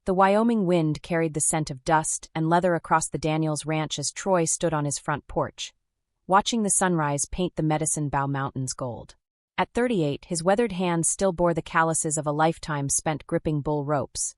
The Wyoming wind carried the scent of dust and leather across the Daniels Ranch as Troy stood on his front porch, watching the sunrise paint the Medicine Bow Mountains gold. At 38, his weathered hands still bore the calluses of a lifetime spent gripping bull ropes,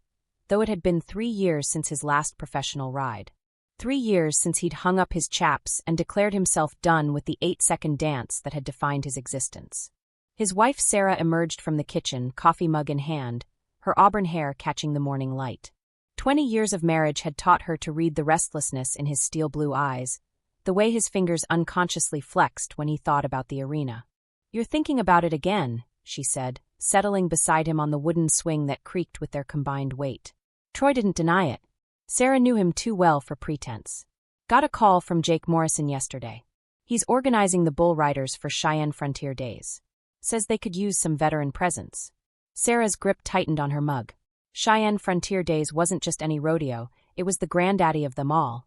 though it had been 3 years since his last professional ride. 3 years since he'd hung up his chaps and declared himself done with the 8-second dance that had defined his existence. His wife Sarah emerged from the kitchen, coffee mug in hand, her auburn hair catching the morning light. 20 years of marriage had taught her to read the restlessness in his steel blue eyes, the way his fingers unconsciously flexed when he thought about the arena. "You're thinking about it again," she said, settling beside him on the wooden swing that creaked with their combined weight. Troy didn't deny it. Sarah knew him too well for pretense. "Got a call from Jake Morrison yesterday. He's organizing the bull riders for Cheyenne Frontier Days. Says they could use some veteran presence." Sarah's grip tightened on her mug. Cheyenne Frontier Days wasn't just any rodeo, it was the granddaddy of them all.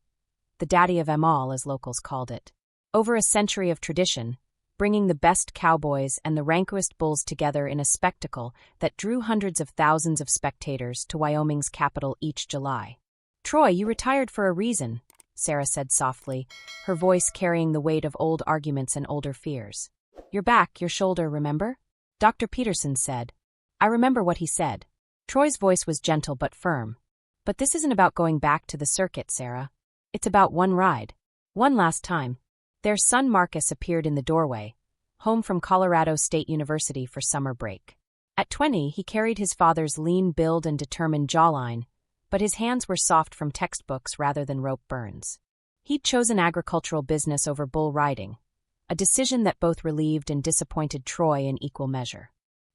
The daddy of 'em all, as locals called it. Over a century of tradition, bringing the best cowboys and the rancorest bulls together in a spectacle that drew hundreds of thousands of spectators to Wyoming's capital each July. "Troy, you retired for a reason," Sarah said softly, her voice carrying the weight of old arguments and older fears. "Your back, your shoulder, remember?" Dr. Peterson said. "I remember what he said." Troy's voice was gentle but firm. "But this isn't about going back to the circuit, Sarah. It's about one ride. One last time." Their son Marcus appeared in the doorway, home from Colorado State University for summer break. At 20, he carried his father's lean build and determined jawline, but his hands were soft from textbooks rather than rope burns. He'd chosen agricultural business over bull riding, a decision that both relieved and disappointed Troy in equal measure.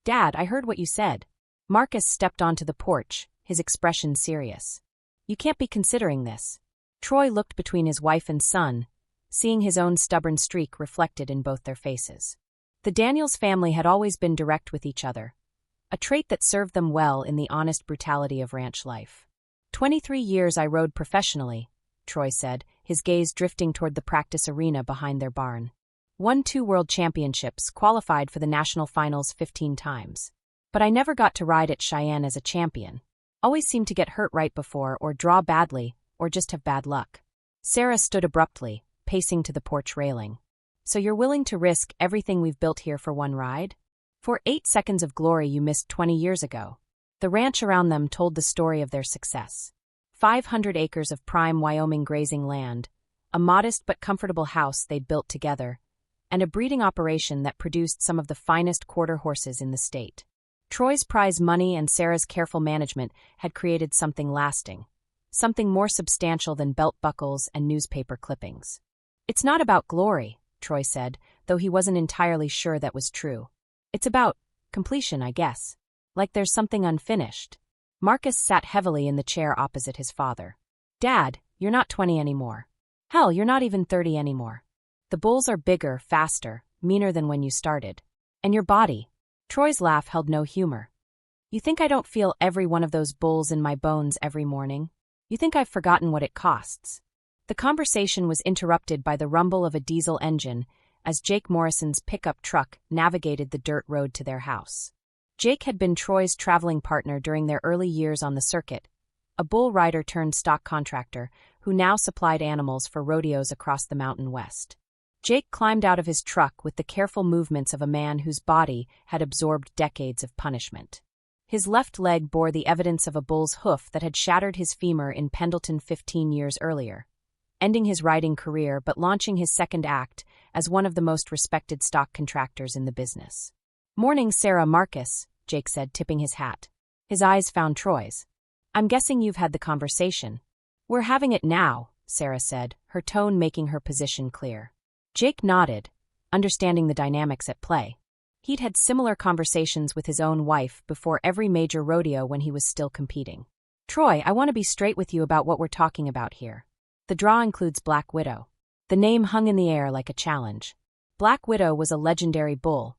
"Dad, I heard what you said." Marcus stepped onto the porch, his expression serious. "You can't be considering this." Troy looked between his wife and son, seeing his own stubborn streak reflected in both their faces. The Daniels family had always been direct with each other, a trait that served them well in the honest brutality of ranch life. 23 years I rode professionally," Troy said, his gaze drifting toward the practice arena behind their barn. "Won 2 world championships, qualified for the national finals 15 times. But I never got to ride at Cheyenne as a champion. Always seemed to get hurt right before, or draw badly, or just have bad luck." Sarah stood abruptly, pacing to the porch railing. "So you're willing to risk everything we've built here for one ride? For 8 seconds of glory you missed 20 years ago." The ranch around them told the story of their success. 500 acres of prime Wyoming grazing land, a modest but comfortable house they'd built together, and a breeding operation that produced some of the finest quarter horses in the state. Troy's prize money and Sarah's careful management had created something lasting, something more substantial than belt buckles and newspaper clippings. "It's not about glory," Troy said, though he wasn't entirely sure that was true. "It's about completion, I guess. Like there's something unfinished." Marcus sat heavily in the chair opposite his father. "Dad, you're not 20 anymore. Hell, you're not even 30 anymore. The bulls are bigger, faster, meaner than when you started. And your body." Troy's laugh held no humor. "You think I don't feel every one of those bulls in my bones every morning? You think I've forgotten what it costs?" The conversation was interrupted by the rumble of a diesel engine as Jake Morrison's pickup truck navigated the dirt road to their house. Jake had been Troy's traveling partner during their early years on the circuit, a bull rider turned stock contractor who now supplied animals for rodeos across the Mountain West. Jake climbed out of his truck with the careful movements of a man whose body had absorbed decades of punishment. His left leg bore the evidence of a bull's hoof that had shattered his femur in Pendleton 15 years earlier, ending his riding career but launching his second act as one of the most respected stock contractors in the business. "Morning, Sarah Marcus," Jake said, tipping his hat. His eyes found Troy's. "I'm guessing you've had the conversation." "We're having it now," Sarah said, her tone making her position clear. Jake nodded, understanding the dynamics at play. He'd had similar conversations with his own wife before every major rodeo when he was still competing. "Troy, I want to be straight with you about what we're talking about here. The draw includes Black Widow." The name hung in the air like a challenge. Black Widow was a legendary bull,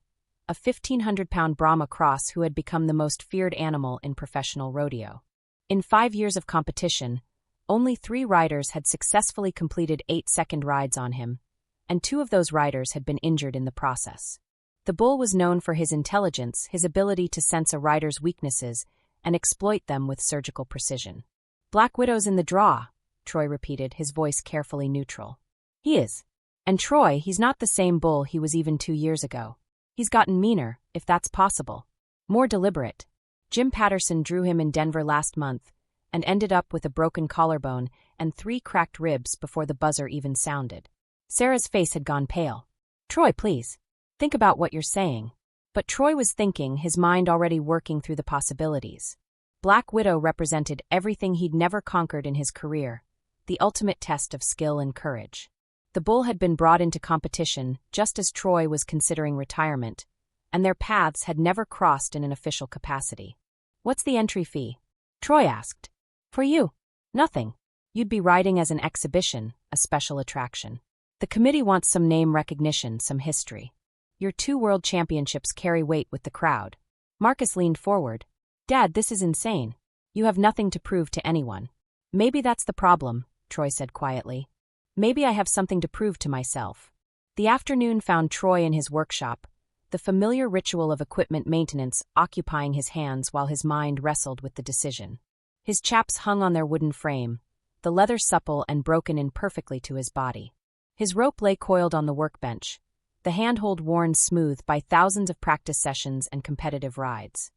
a 1,500-pound Brahma cross who had become the most feared animal in professional rodeo. In 5 years of competition, only 3 riders had successfully completed 8-second rides on him, and 2 of those riders had been injured in the process. The bull was known for his intelligence, his ability to sense a rider's weaknesses, and exploit them with surgical precision. Black Widow's in the draw, Troy repeated, his voice carefully neutral. He is. And Troy, he's not the same bull he was even 2 years ago. He's gotten meaner, if that's possible. More deliberate. Jim Patterson drew him in Denver last month and ended up with a broken collarbone and 3 cracked ribs before the buzzer even sounded. Sarah's face had gone pale. Troy, please. Think about what you're saying. But Troy was thinking, his mind already working through the possibilities. Black Widow represented everything he'd never conquered in his career, the ultimate test of skill and courage. The bull had been brought into competition just as Troy was considering retirement, and their paths had never crossed in an official capacity. What's the entry fee? Troy asked. For you? Nothing. You'd be riding as an exhibition, a special attraction. The committee wants some name recognition, some history. Your 2 world championships carry weight with the crowd. Marcus leaned forward. Dad, this is insane. You have nothing to prove to anyone. Maybe that's the problem, Troy said quietly. Maybe I have something to prove to myself. The afternoon found Troy in his workshop, the familiar ritual of equipment maintenance occupying his hands while his mind wrestled with the decision. His chaps hung on their wooden frame, the leather supple and broken in perfectly to his body. His rope lay coiled on the workbench, the handhold worn smooth by thousands of practice sessions and competitive rides.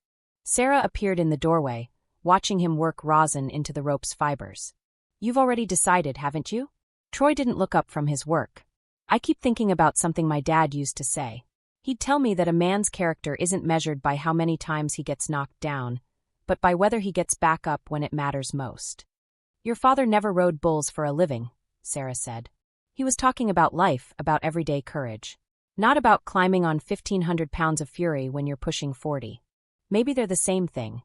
Sarah appeared in the doorway, watching him work rosin into the rope's fibers. You've already decided, haven't you? Troy didn't look up from his work. I keep thinking about something my dad used to say. He'd tell me that a man's character isn't measured by how many times he gets knocked down, but by whether he gets back up when it matters most. Your father never rode bulls for a living, Sarah said. He was talking about life, about everyday courage. Not about climbing on 1,500 pounds of fury when you're pushing 40. Maybe they're the same thing.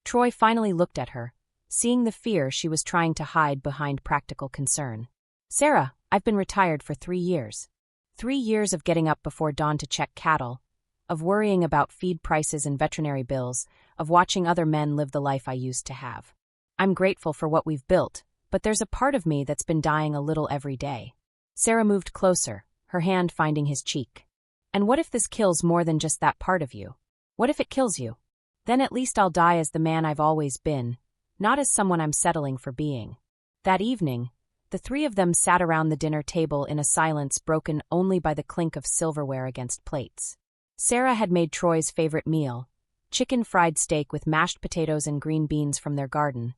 Troy finally looked at her, seeing the fear she was trying to hide behind practical concern. Sarah, I've been retired for 3 years. 3 years of getting up before dawn to check cattle, of worrying about feed prices and veterinary bills, of watching other men live the life I used to have. I'm grateful for what we've built, but there's a part of me that's been dying a little every day. Sarah moved closer, her hand finding his cheek. And what if this kills more than just that part of you? What if it kills you? Then at least I'll die as the man I've always been, not as someone I'm settling for being. That evening, the 3 of them sat around the dinner table in a silence broken only by the clink of silverware against plates. Sarah had made Troy's favorite meal, chicken fried steak with mashed potatoes and green beans from their garden,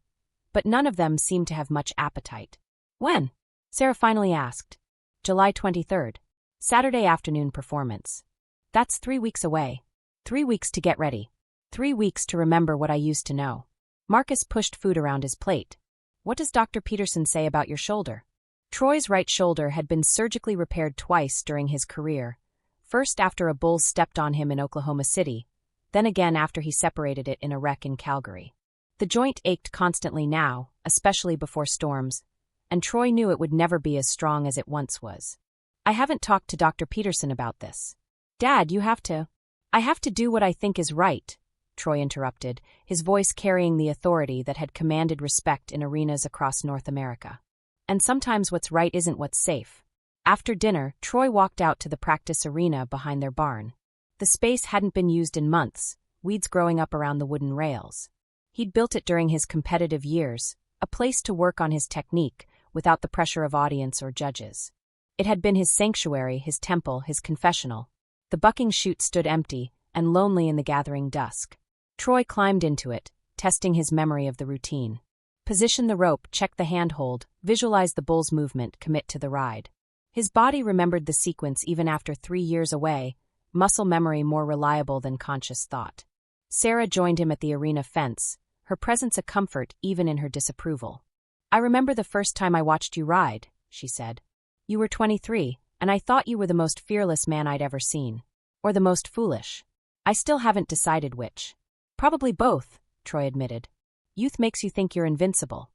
but none of them seemed to have much appetite. When? Sarah finally asked. July 23rd. Saturday afternoon performance. That's 3 weeks away. 3 weeks to get ready. 3 weeks to remember what I used to know. Marcus pushed food around his plate. What does Dr. Peterson say about your shoulder? Troy's right shoulder had been surgically repaired twice during his career, first after a bull stepped on him in Oklahoma City, then again after he separated it in a wreck in Calgary. The joint ached constantly now, especially before storms, and Troy knew it would never be as strong as it once was. I haven't talked to Dr. Peterson about this. Dad, you have to. I have to do what I think is right, Troy interrupted, his voice carrying the authority that had commanded respect in arenas across North America. And sometimes what's right isn't what's safe. After dinner, Troy walked out to the practice arena behind their barn. The space hadn't been used in months, weeds growing up around the wooden rails. He'd built it during his competitive years, a place to work on his technique without the pressure of audience or judges. It had been his sanctuary, his temple, his confessional. The bucking chute stood empty and lonely in the gathering dusk. Troy climbed into it, testing his memory of the routine. Position the rope, check the handhold, visualize the bull's movement, commit to the ride. His body remembered the sequence even after 3 years away, muscle memory more reliable than conscious thought. Sarah joined him at the arena fence, her presence a comfort even in her disapproval. I remember the first time I watched you ride, she said. You were 23, and I thought you were the most fearless man I'd ever seen. Or the most foolish. I still haven't decided which. Probably both, Troy admitted. Youth makes you think you're invincible.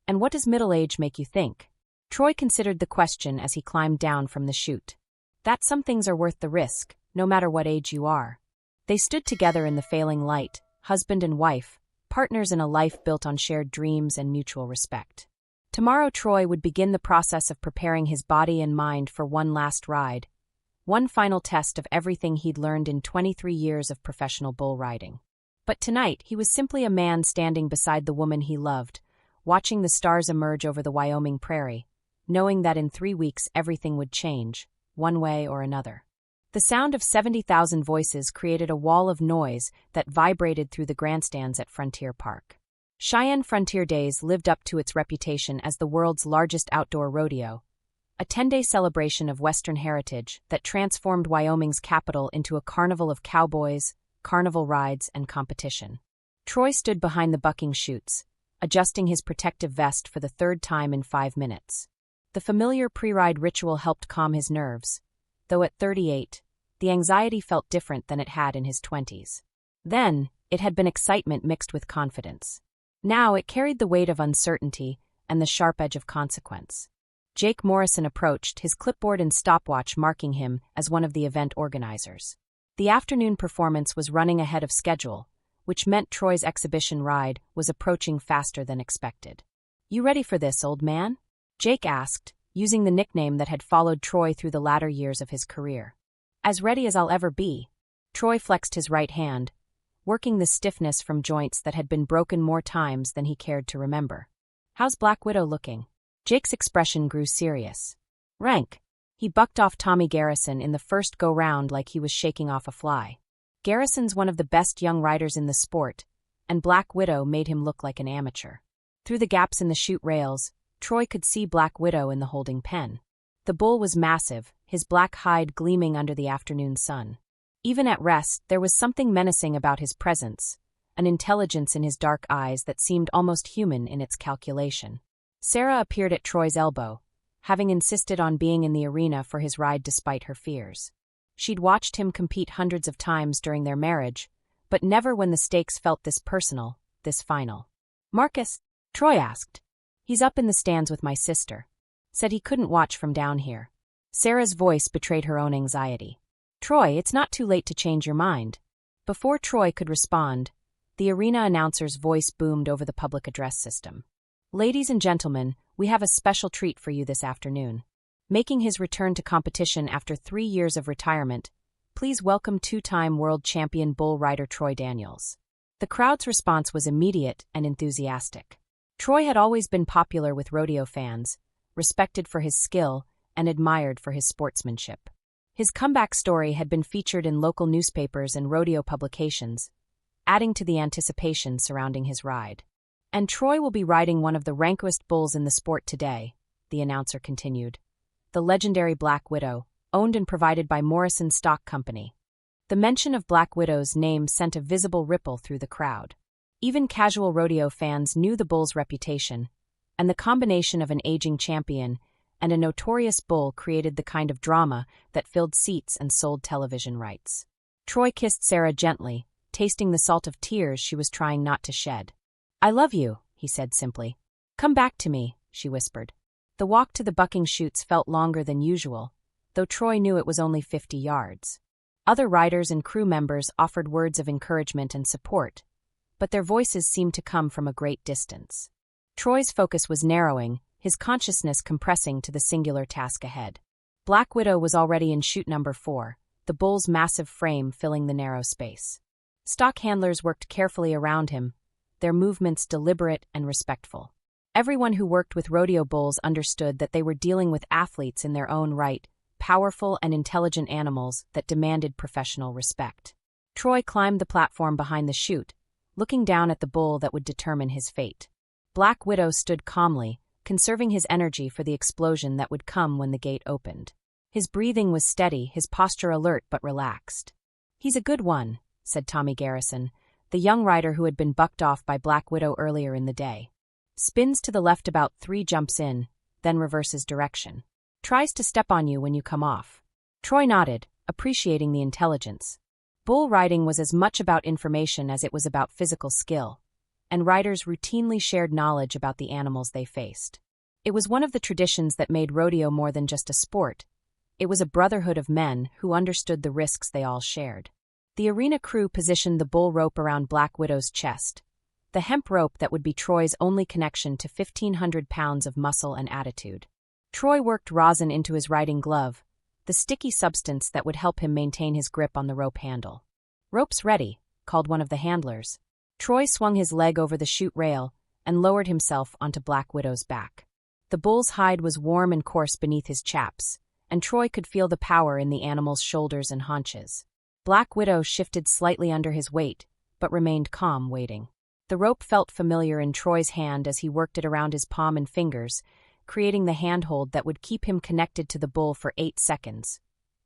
And what does middle age make you think? Troy considered the question as he climbed down from the chute. That some things are worth the risk, no matter what age you are. They stood together in the failing light, husband and wife, partners in a life built on shared dreams and mutual respect. Tomorrow Troy would begin the process of preparing his body and mind for one last ride, one final test of everything he'd learned in 23 years of professional bull riding. But tonight, he was simply a man standing beside the woman he loved, watching the stars emerge over the Wyoming prairie, knowing that in 3 weeks everything would change, one way or another. The sound of 70,000 voices created a wall of noise that vibrated through the grandstands at Frontier Park. Cheyenne Frontier Days lived up to its reputation as the world's largest outdoor rodeo, a 10-day celebration of Western heritage that transformed Wyoming's capital into a carnival of cowboys, carnival rides, and competition. Troy stood behind the bucking chutes, adjusting his protective vest for the 3rd time in 5 minutes. The familiar pre-ride ritual helped calm his nerves, though at 38, the anxiety felt different than it had in his 20s. Then, it had been excitement mixed with confidence. Now it carried the weight of uncertainty and the sharp edge of consequence. Jake Morrison approached, his clipboard and stopwatch marking him as one of the event organizers. The afternoon performance was running ahead of schedule, which meant Troy's exhibition ride was approaching faster than expected. "You ready for this, old man?" Jake asked, using the nickname that had followed Troy through the latter years of his career. "As ready as I'll ever be." Troy flexed his right hand, working the stiffness from joints that had been broken more times than he cared to remember. "How's Black Widow looking?" Jake's expression grew serious. "Rank." He bucked off Tommy Garrison in the first go-round like he was shaking off a fly. Garrison's one of the best young riders in the sport, and Black Widow made him look like an amateur. Through the gaps in the chute rails, Troy could see Black Widow in the holding pen. The bull was massive, his black hide gleaming under the afternoon sun. Even at rest, there was something menacing about his presence, an intelligence in his dark eyes that seemed almost human in its calculation. Sarah appeared at Troy's elbow, having insisted on being in the arena for his ride despite her fears. She'd watched him compete hundreds of times during their marriage, but never when the stakes felt this personal, this final. "Marcus?" Troy asked. "He's up in the stands with my sister. Said he couldn't watch from down here." Sarah's voice betrayed her own anxiety. "Troy, it's not too late to change your mind." Before Troy could respond, the arena announcer's voice boomed over the public address system. "Ladies and gentlemen, we have a special treat for you this afternoon. Making his return to competition after 3 years of retirement, please welcome 2-time world champion bull rider Troy Daniels." The crowd's response was immediate and enthusiastic. Troy had always been popular with rodeo fans, respected for his skill and admired for his sportsmanship. His comeback story had been featured in local newspapers and rodeo publications, adding to the anticipation surrounding his ride. "And Troy will be riding one of the rankest bulls in the sport today," the announcer continued. "The legendary Black Widow, owned and provided by Morrison Stock Company." The mention of Black Widow's name sent a visible ripple through the crowd. Even casual rodeo fans knew the bull's reputation, and the combination of an aging champion and a notorious bull created the kind of drama that filled seats and sold television rights. Troy kissed Sarah gently, tasting the salt of tears she was trying not to shed. "I love you," he said simply. "Come back to me," she whispered. The walk to the bucking chutes felt longer than usual, though Troy knew it was only 50 yards. Other riders and crew members offered words of encouragement and support, but their voices seemed to come from a great distance. Troy's focus was narrowing, his consciousness compressing to the singular task ahead. Black Widow was already in chute number 4, the bull's massive frame filling the narrow space. Stock handlers worked carefully around him, their movements deliberate and respectful. Everyone who worked with rodeo bulls understood that they were dealing with athletes in their own right, powerful and intelligent animals that demanded professional respect. Troy climbed the platform behind the chute, looking down at the bull that would determine his fate. Black Widow stood calmly, conserving his energy for the explosion that would come when the gate opened. His breathing was steady, his posture alert but relaxed. "He's a good one," said Tommy Garrison, the young rider who had been bucked off by Black Widow earlier in the day. "Spins to the left about 3 jumps in, then reverses direction. Tries to step on you when you come off." Troy nodded, appreciating the intelligence. Bull riding was as much about information as it was about physical skill, and riders routinely shared knowledge about the animals they faced. It was one of the traditions that made rodeo more than just a sport. It was a brotherhood of men who understood the risks they all shared. The arena crew positioned the bull rope around Black Widow's chest, the hemp rope that would be Troy's only connection to 1,500 pounds of muscle and attitude. Troy worked rosin into his riding glove, the sticky substance that would help him maintain his grip on the rope handle. "Rope's ready," called one of the handlers. Troy swung his leg over the chute rail and lowered himself onto Black Widow's back. The bull's hide was warm and coarse beneath his chaps, and Troy could feel the power in the animal's shoulders and haunches. Black Widow shifted slightly under his weight, but remained calm, waiting. The rope felt familiar in Troy's hand as he worked it around his palm and fingers, creating the handhold that would keep him connected to the bull for 8 seconds.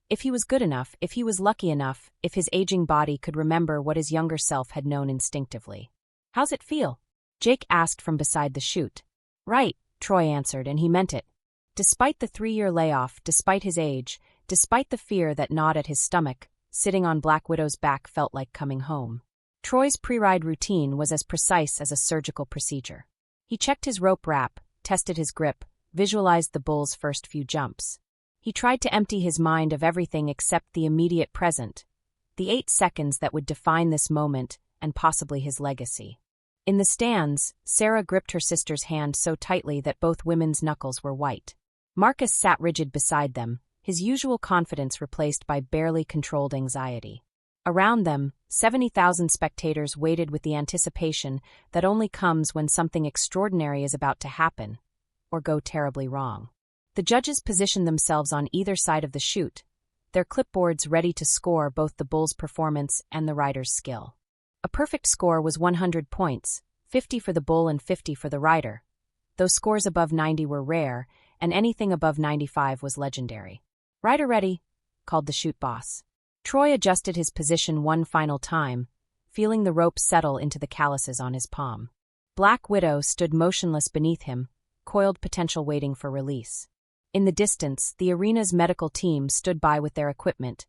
If he was good enough, if he was lucky enough, if his aging body could remember what his younger self had known instinctively. "How's it feel?" Jake asked from beside the chute. "Right," Troy answered, and he meant it. Despite the 3-year layoff, despite his age, despite the fear that gnawed at his stomach, sitting on Black Widow's back felt like coming home. Troy's pre-ride routine was as precise as a surgical procedure. He checked his rope wrap, tested his grip, visualized the bull's first few jumps. He tried to empty his mind of everything except the immediate present, the 8 seconds that would define this moment and possibly his legacy. In the stands, Sarah gripped her sister's hand so tightly that both women's knuckles were white. Marcus sat rigid beside them, his usual confidence replaced by barely controlled anxiety. Around them, 70,000 spectators waited with the anticipation that only comes when something extraordinary is about to happen, or go terribly wrong. The judges positioned themselves on either side of the chute, their clipboards ready to score both the bull's performance and the rider's skill. A perfect score was 100 points, 50 for the bull and 50 for the rider. Those scores above 90 were rare, and anything above 95 was legendary. "Rider ready," called the chute boss. Troy adjusted his position one final time, feeling the rope settle into the calluses on his palm. Black Widow stood motionless beneath him, coiled potential waiting for release. In the distance, the arena's medical team stood by with their equipment,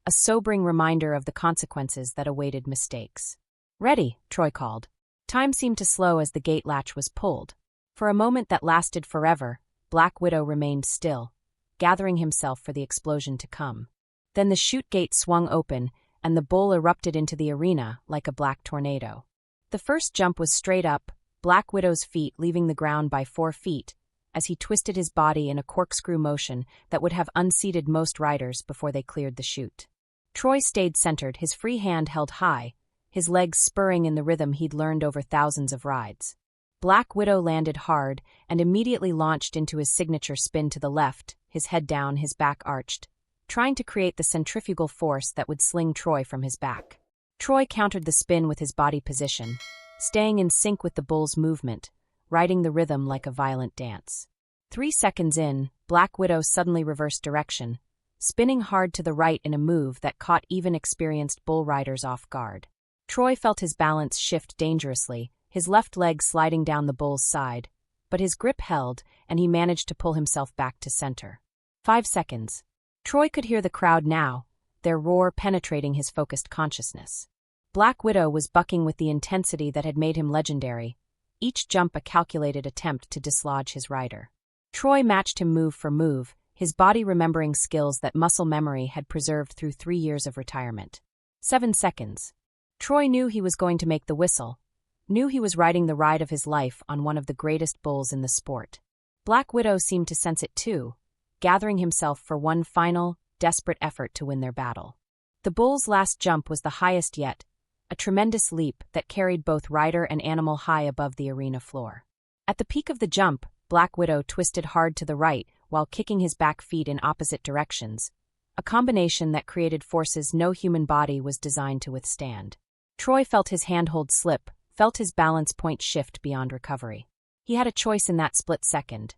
a sobering reminder of the consequences that awaited mistakes. "Ready," Troy called. Time seemed to slow as the gate latch was pulled. For a moment that lasted forever, Black Widow remained still, gathering himself for the explosion to come. Then the chute gate swung open, and the bull erupted into the arena like a black tornado. The first jump was straight up, Black Widow's feet leaving the ground by 4 feet, as he twisted his body in a corkscrew motion that would have unseated most riders before they cleared the chute. Troy stayed centered, his free hand held high, his legs spurring in the rhythm he'd learned over thousands of rides. Black Widow landed hard and immediately launched into his signature spin to the left, his head down, his back arched, trying to create the centrifugal force that would sling Troy from his back. Troy countered the spin with his body position, staying in sync with the bull's movement, riding the rhythm like a violent dance. 3 seconds in, Black Widow suddenly reversed direction, spinning hard to the right in a move that caught even experienced bull riders off guard. Troy felt his balance shift dangerously, his left leg sliding down the bull's side, but his grip held, and he managed to pull himself back to center. 5 seconds. Troy could hear the crowd now, their roar penetrating his focused consciousness. Black Widow was bucking with the intensity that had made him legendary, each jump a calculated attempt to dislodge his rider. Troy matched him move for move, his body remembering skills that muscle memory had preserved through 3 years of retirement. 7 seconds. Troy knew he was going to make the whistle, knew he was riding the ride of his life on one of the greatest bulls in the sport. Black Widow seemed to sense it too, gathering himself for one final, desperate effort to win their battle. The bull's last jump was the highest yet, a tremendous leap that carried both rider and animal high above the arena floor. At the peak of the jump, Black Widow twisted hard to the right while kicking his back feet in opposite directions, a combination that created forces no human body was designed to withstand. Troy felt his handhold slip, felt his balance point shift beyond recovery. He had a choice in that split second.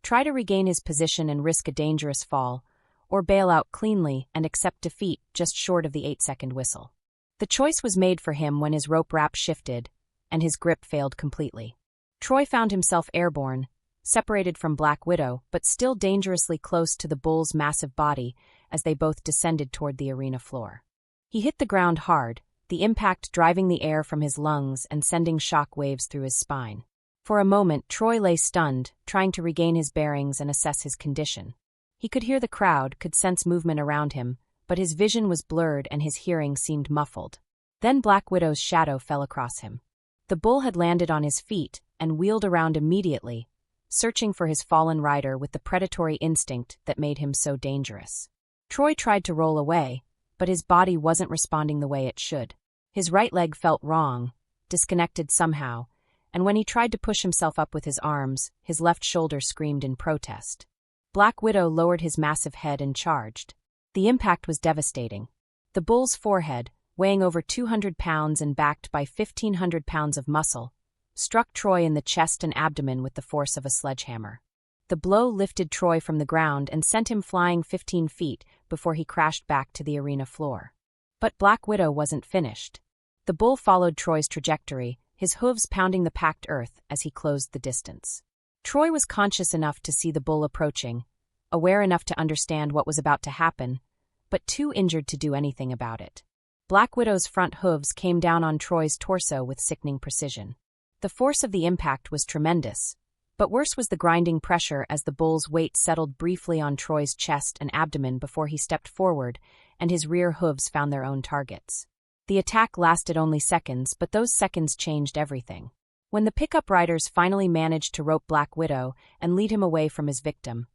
Try to regain his position and risk a dangerous fall, or bail out cleanly and accept defeat just short of the 8-second whistle. The choice was made for him when his rope wrap shifted, and his grip failed completely. Troy found himself airborne, separated from Black Widow, but still dangerously close to the bull's massive body as they both descended toward the arena floor. He hit the ground hard, the impact driving the air from his lungs and sending shock waves through his spine. For a moment, Troy lay stunned, trying to regain his bearings and assess his condition. He could hear the crowd, could sense movement around him, but his vision was blurred and his hearing seemed muffled. Then Black Widow's shadow fell across him. The bull had landed on his feet and wheeled around immediately, searching for his fallen rider with the predatory instinct that made him so dangerous. Troy tried to roll away, but his body wasn't responding the way it should. His right leg felt wrong, disconnected somehow, and when he tried to push himself up with his arms, his left shoulder screamed in protest. Black Widow lowered his massive head and charged. The impact was devastating. The bull's forehead, weighing over 200 pounds and backed by 1,500 pounds of muscle, struck Troy in the chest and abdomen with the force of a sledgehammer. The blow lifted Troy from the ground and sent him flying 15 feet before he crashed back to the arena floor. But Black Widow wasn't finished. The bull followed Troy's trajectory, his hooves pounding the packed earth as he closed the distance. Troy was conscious enough to see the bull approaching, aware enough to understand what was about to happen, but too injured to do anything about it. Black Widow's front hooves came down on Troy's torso with sickening precision. The force of the impact was tremendous, but worse was the grinding pressure as the bull's weight settled briefly on Troy's chest and abdomen before he stepped forward and his rear hooves found their own targets. The attack lasted only seconds, but those seconds changed everything. When the pickup riders finally managed to rope Black Widow and lead him away from his victim,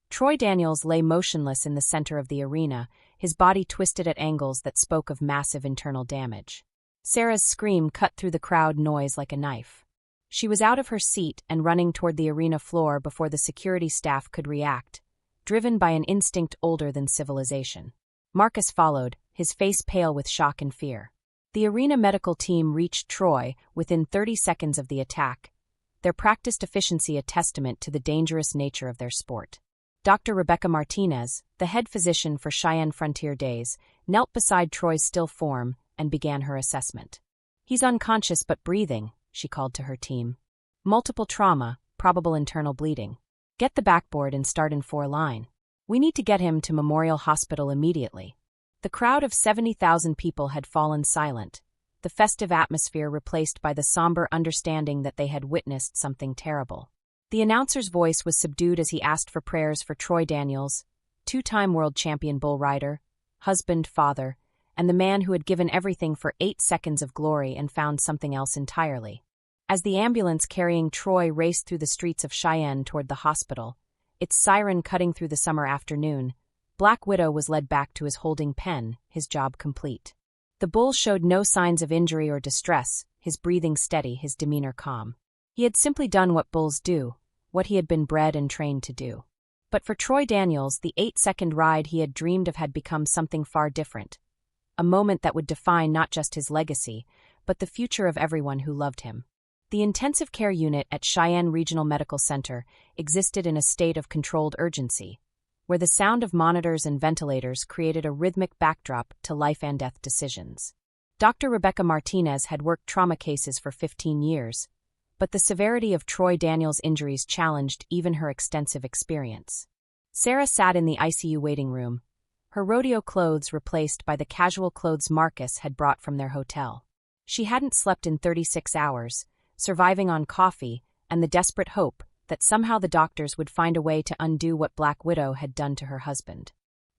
Troy Daniels lay motionless in the center of the arena, his body twisted at angles that spoke of massive internal damage. Sarah's scream cut through the crowd noise like a knife. She was out of her seat and running toward the arena floor before the security staff could react, driven by an instinct older than civilization. Marcus followed, his face pale with shock and fear. The arena medical team reached Troy within 30 seconds of the attack, their practiced efficiency a testament to the dangerous nature of their sport. Dr. Rebecca Martinez, the head physician for Cheyenne Frontier Days, knelt beside Troy's still form and began her assessment. "He's unconscious but breathing," she called to her team. "Multiple trauma, probable internal bleeding. Get the backboard and start in 4-line. We need to get him to Memorial Hospital immediately." The crowd of 70,000 people had fallen silent, the festive atmosphere replaced by the somber understanding that they had witnessed something terrible. The announcer's voice was subdued as he asked for prayers for Troy Daniels, two-time world champion bull rider, husband, father, and the man who had given everything for 8 seconds of glory and found something else entirely. As the ambulance carrying Troy raced through the streets of Cheyenne toward the hospital, its siren cutting through the summer afternoon, Black Widow was led back to his holding pen, his job complete. The bull showed no signs of injury or distress, his breathing steady, his demeanor calm. He had simply done what bulls do, what he had been bred and trained to do. But for Troy Daniels, the 8-second ride he had dreamed of had become something far different, a moment that would define not just his legacy, but the future of everyone who loved him. The intensive care unit at Cheyenne Regional Medical Center existed in a state of controlled urgency, where the sound of monitors and ventilators created a rhythmic backdrop to life and death decisions. Dr. Rebecca Martinez had worked trauma cases for 15 years, but the severity of Troy Daniels' injuries challenged even her extensive experience. Sarah sat in the ICU waiting room, her rodeo clothes replaced by the casual clothes Marcus had brought from their hotel. She hadn't slept in 36 hours, surviving on coffee and the desperate hope that somehow the doctors would find a way to undo what Black Widow had done to her husband.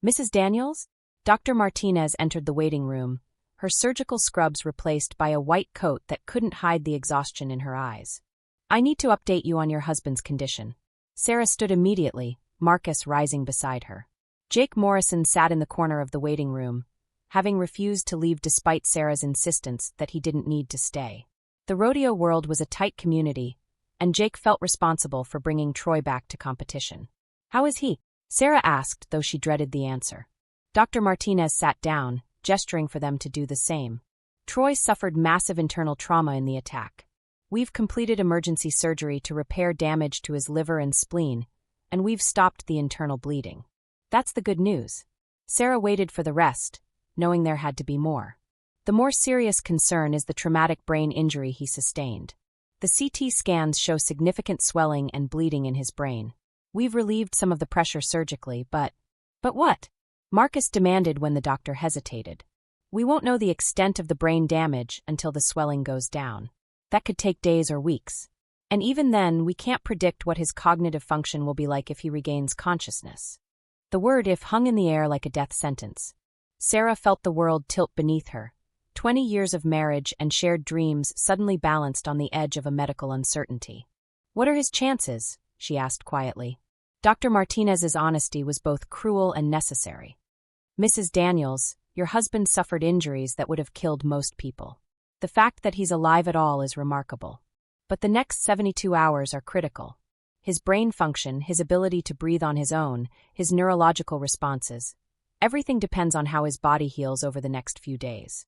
"Mrs. Daniels?" Dr. Martinez entered the waiting room, her surgical scrubs replaced by a white coat that couldn't hide the exhaustion in her eyes. "I need to update you on your husband's condition." Sarah stood immediately, Marcus rising beside her. Jake Morrison sat in the corner of the waiting room, having refused to leave despite Sarah's insistence that he didn't need to stay. The rodeo world was a tight community, and Jake felt responsible for bringing Troy back to competition. "How is he?" Sarah asked, though she dreaded the answer. Dr. Martinez sat down, gesturing for them to do the same. "Troy suffered massive internal trauma in the attack. We've completed emergency surgery to repair damage to his liver and spleen, and we've stopped the internal bleeding. That's the good news." Sarah waited for the rest, knowing there had to be more. The more serious concern is the traumatic brain injury he sustained. The CT scans show significant swelling and bleeding in his brain. "We've relieved some of the pressure surgically, but..." "But what?" Marcus demanded when the doctor hesitated. "We won't know the extent of the brain damage until the swelling goes down. That could take days or weeks. And even then, we can't predict what his cognitive function will be like if he regains consciousness." The word "if" hung in the air like a death sentence. Sarah felt the world tilt beneath her. 20 years of marriage and shared dreams suddenly balanced on the edge of a medical uncertainty. "What are his chances?" she asked quietly. Dr. Martinez's honesty was both cruel and necessary. "Mrs. Daniels, Your husband suffered injuries that would have killed most people. The fact that he's alive at all is remarkable. But the next 72 hours are critical. His brain function, his ability to breathe on his own, his neurological responses. Everything depends on how his body heals over the next few days.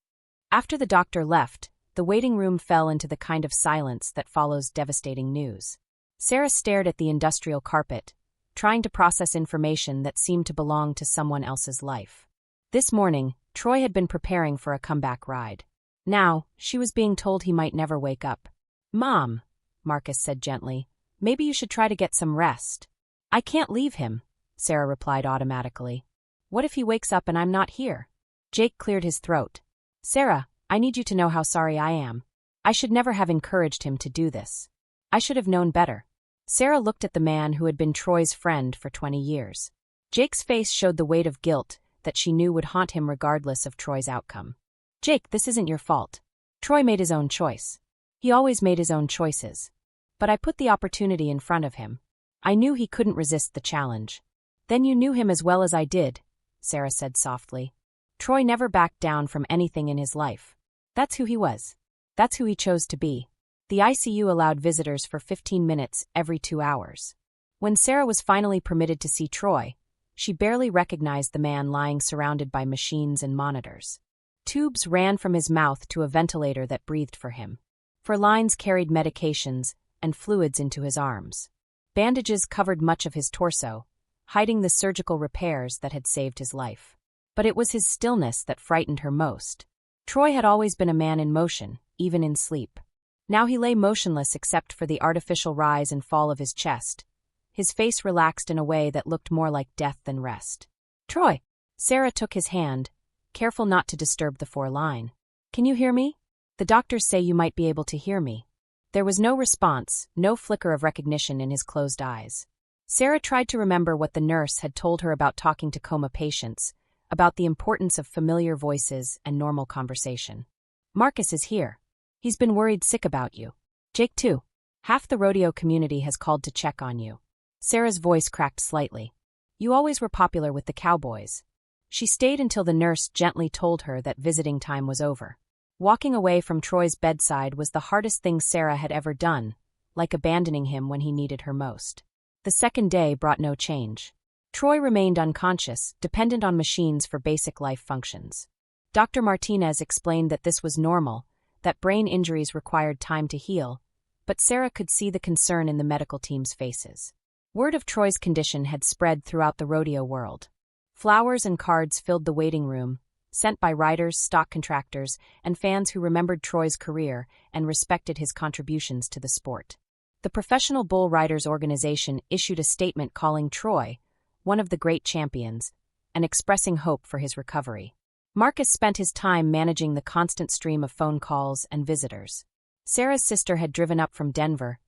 After the doctor left, the waiting room fell into the kind of silence that follows devastating news. Sarah stared at the industrial carpet, trying to process information that seemed to belong to someone else's life. This morning, Troy had been preparing for a comeback ride. Now, she was being told he might never wake up. "Mom," Marcus said gently, "maybe you should try to get some rest." "I can't leave him," Sarah replied automatically. "What if he wakes up and I'm not here?" Jake cleared his throat. "Sarah, I need you to know how sorry I am. I should never have encouraged him to do this. I should have known better." Sarah looked at the man who had been Troy's friend for 20 years. Jake's face showed the weight of guilt that she knew would haunt him regardless of Troy's outcome. "Jake, this isn't your fault. Troy made his own choice. He always made his own choices. But I put the opportunity in front of him. I knew he couldn't resist the challenge." "Then you knew him as well as I did," Sarah said softly. "Troy never backed down from anything in his life. That's who he was. That's who he chose to be." The ICU allowed visitors for 15 minutes every 2 hours. When Sarah was finally permitted to see Troy, she barely recognized the man lying surrounded by machines and monitors. Tubes ran from his mouth to a ventilator that breathed for him. For lines carried medications and fluids into his arms. Bandages covered much of his torso, hiding the surgical repairs that had saved his life. But it was his stillness that frightened her most. Troy had always been a man in motion, even in sleep. Now he lay motionless except for the artificial rise and fall of his chest. His face relaxed in a way that looked more like death than rest. "Troy!" Sarah took his hand, careful not to disturb the four-line. "Can you hear me? The doctors say you might be able to hear me." There was no response, no flicker of recognition in his closed eyes. Sarah tried to remember what the nurse had told her about talking to coma patients, about the importance of familiar voices and normal conversation. "Marcus is here. He's been worried sick about you. Jake too. Half the rodeo community has called to check on you." Sarah's voice cracked slightly. "You always were popular with the cowboys." She stayed until the nurse gently told her that visiting time was over. Walking away from Troy's bedside was the hardest thing Sarah had ever done, like abandoning him when he needed her most. The second day brought no change. Troy remained unconscious, dependent on machines for basic life functions. Dr. Martinez explained that this was normal, that brain injuries required time to heal, but Sarah could see the concern in the medical team's faces. Word of Troy's condition had spread throughout the rodeo world. Flowers and cards filled the waiting room, sent by riders, stock contractors, and fans who remembered Troy's career and respected his contributions to the sport. The Professional Bull Riders Organization issued a statement calling Troy one of the great champions and expressing hope for his recovery. Marcus spent his time managing the constant stream of phone calls and visitors. Sarah's sister had driven up from Denver,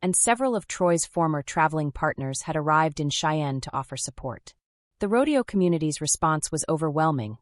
and several of Troy's former traveling partners had arrived in Cheyenne to offer support. The rodeo community's response was overwhelming,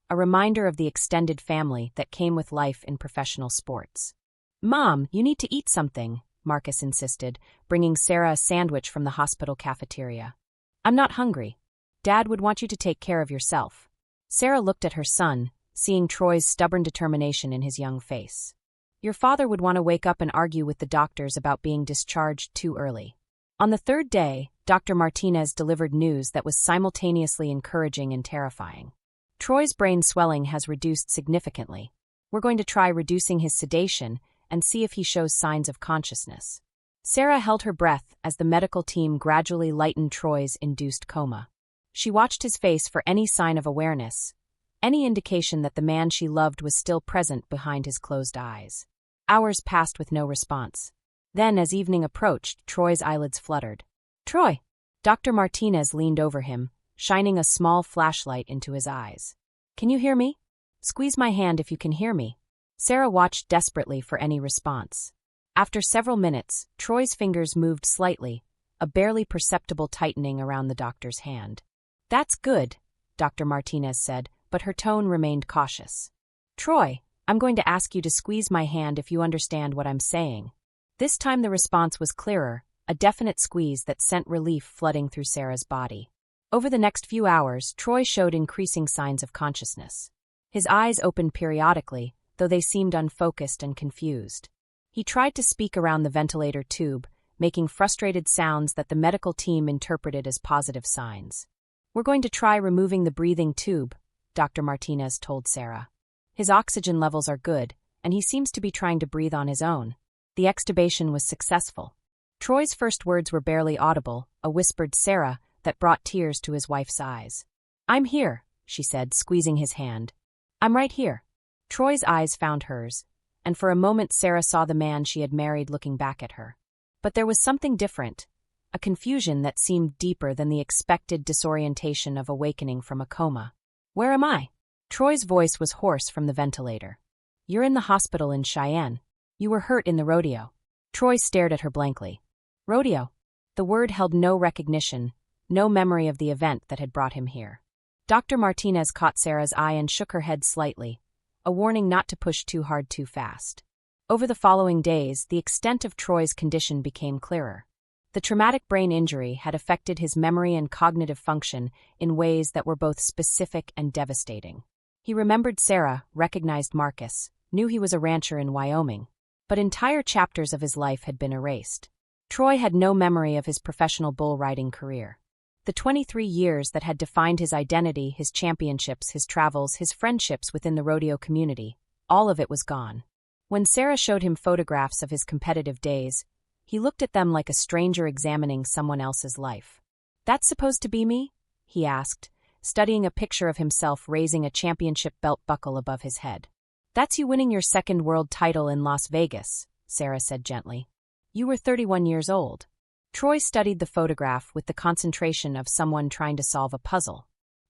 a reminder of the extended family that came with life in professional sports. "Mom, you need to eat something," Marcus insisted, bringing Sarah a sandwich from the hospital cafeteria. "I'm not hungry. Dad would want you to take care of yourself." Sarah looked at her son, seeing Troy's stubborn determination in his young face. "Your father would want to wake up and argue with the doctors about being discharged too early." On the third day, Dr. Martinez delivered news that was simultaneously encouraging and terrifying. "Troy's brain swelling has reduced significantly. We're going to try reducing his sedation and see if he shows signs of consciousness." Sarah held her breath as the medical team gradually lightened Troy's induced coma. She watched his face for any sign of awareness, any indication that the man she loved was still present behind his closed eyes. Hours passed with no response. Then, as evening approached, Troy's eyelids fluttered. "Troy!" Dr. Martinez leaned over him, shining a small flashlight into his eyes. "Can you hear me? Squeeze my hand if you can hear me." Sarah watched desperately for any response. After several minutes, Troy's fingers moved slightly, a barely perceptible tightening around the doctor's hand. "That's good," Dr. Martinez said, but her tone remained cautious. "Troy, I'm going to ask you to squeeze my hand if you understand what I'm saying." This time the response was clearer, a definite squeeze that sent relief flooding through Sarah's body. Over the next few hours, Troy showed increasing signs of consciousness. His eyes opened periodically, though they seemed unfocused and confused. He tried to speak around the ventilator tube, making frustrated sounds that the medical team interpreted as positive signs. "We're going to try removing the breathing tube," Dr. Martinez told Sarah. "His oxygen levels are good, and he seems to be trying to breathe on his own." The extubation was successful. Troy's first words were barely audible, a whispered "Sarah" that brought tears to his wife's eyes. "I'm here," she said, squeezing his hand. "I'm right here." Troy's eyes found hers, and for a moment Sarah saw the man she had married looking back at her. But there was something different, a confusion that seemed deeper than the expected disorientation of awakening from a coma. "Where am I?" Troy's voice was hoarse from the ventilator. "You're in the hospital in Cheyenne. You were hurt in the rodeo." Troy stared at her blankly. "Rodeo?" The word held no recognition, no memory of the event that had brought him here. Dr. Martinez caught Sarah's eye and shook her head slightly, a warning not to push too hard too fast. Over the following days, the extent of Troy's condition became clearer. The traumatic brain injury had affected his memory and cognitive function in ways that were both specific and devastating. He remembered Sarah, recognized Marcus, knew he was a rancher in Wyoming, but entire chapters of his life had been erased. Troy had no memory of his professional bull riding career. The 23 years that had defined his identity, his championships, his travels, his friendships within the rodeo community, all of it was gone. When Sarah showed him photographs of his competitive days, he looked at them like a stranger examining someone else's life. "That's supposed to be me?" he asked, studying a picture of himself raising a championship belt buckle above his head. "That's you winning your second world title in Las Vegas," Sarah said gently. "You were 31 years old." Troy studied the photograph with the concentration of someone trying to solve a puzzle.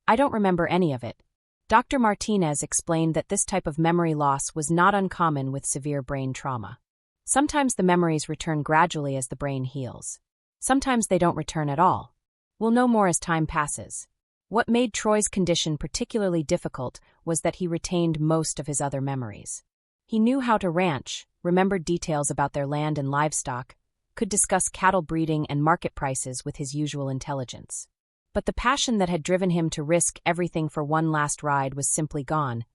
"I don't remember any of it." Dr. Martinez explained that this type of memory loss was not uncommon with severe brain trauma. Sometimes the memories return gradually as the brain heals. Sometimes they don't return at all. We'll know more as time passes. What made Troy's condition particularly difficult was that he retained most of his other memories. He knew how to ranch, remembered details about their land and livestock, could discuss cattle breeding and market prices with his usual intelligence. But the passion that had driven him to risk everything for one last ride was simply gone,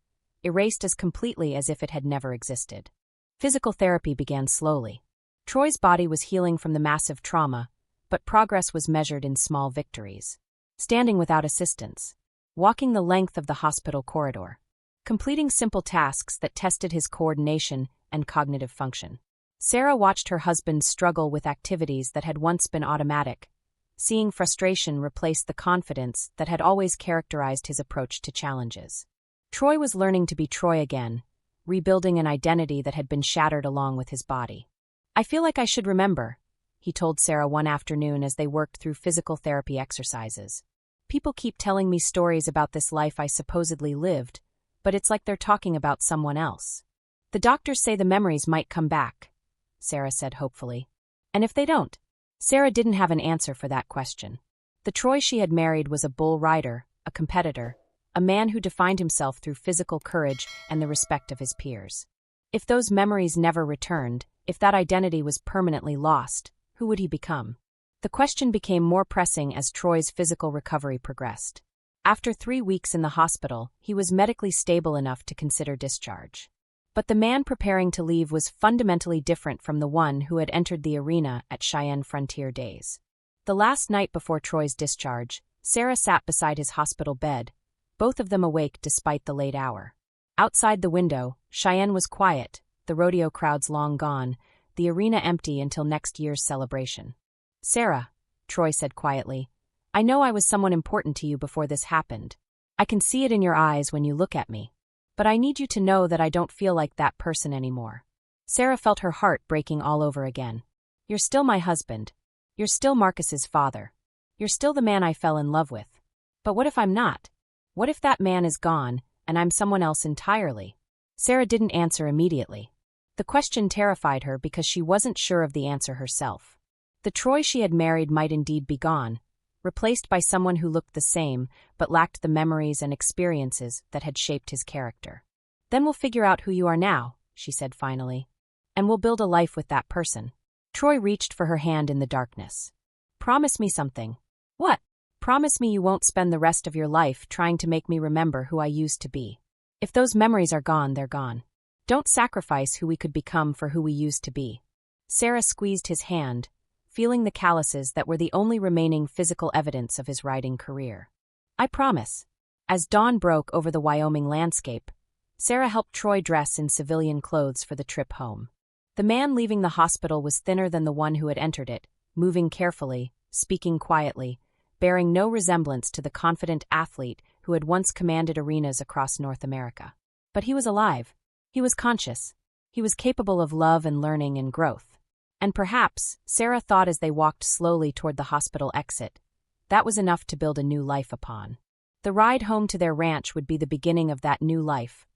erased as completely as if it had never existed. Physical therapy began slowly. Troy's body was healing from the massive trauma, but progress was measured in small victories. Standing without assistance, walking the length of the hospital corridor, completing simple tasks that tested his coordination and cognitive function. Sarah watched her husband struggle with activities that had once been automatic, seeing frustration replace the confidence that had always characterized his approach to challenges. Troy was learning to be Troy again, rebuilding an identity that had been shattered along with his body. "I feel like I should remember," he told Sarah one afternoon as they worked through physical therapy exercises. "People keep telling me stories about this life I supposedly lived, but it's like they're talking about someone else. The doctors say the memories might come back," Sarah said hopefully. "And if they don't?" Sarah didn't have an answer for that question. The Troy she had married was a bull rider, a competitor, a man who defined himself through physical courage and the respect of his peers. If those memories never returned, if that identity was permanently lost, who would he become? The question became more pressing as Troy's physical recovery progressed. After 3 weeks in the hospital, he was medically stable enough to consider discharge. But the man preparing to leave was fundamentally different from the one who had entered the arena at Cheyenne Frontier Days. The last night before Troy's discharge, Sarah sat beside his hospital bed, both of them awake despite the late hour. Outside the window, Cheyenne was quiet, the rodeo crowds long gone, the arena empty until next year's celebration. "Sarah," Troy said quietly, "I know I was someone important to you before this happened. I can see it in your eyes when you look at me. But I need you to know that I don't feel like that person anymore." Sarah felt her heart breaking all over again. "You're still my husband. You're still Marcus's father. You're still the man I fell in love with. But what if I'm not? What if that man is gone, and I'm someone else entirely?" Sarah didn't answer immediately. The question terrified her because she wasn't sure of the answer herself. The Troy she had married might indeed be gone, replaced by someone who looked the same but lacked the memories and experiences that had shaped his character. "Then we'll figure out who you are now," she said finally. "And we'll build a life with that person." Troy reached for her hand in the darkness. "Promise me something." "What?" "Promise me you won't spend the rest of your life trying to make me remember who I used to be." If those memories are gone, they're gone. Don't sacrifice who we could become for who we used to be. Sarah squeezed his hand, feeling the calluses that were the only remaining physical evidence of his riding career. I promise. As dawn broke over the Wyoming landscape, Sarah helped Troy dress in civilian clothes for the trip home. The man leaving the hospital was thinner than the one who had entered it, moving carefully, speaking quietly, bearing no resemblance to the confident athlete who had once commanded arenas across North America. But he was alive. He was conscious. He was capable of love and learning and growth. And perhaps, Sarah thought as they walked slowly toward the hospital exit, that was enough to build a new life upon. The ride home to their ranch would be the beginning of that new life,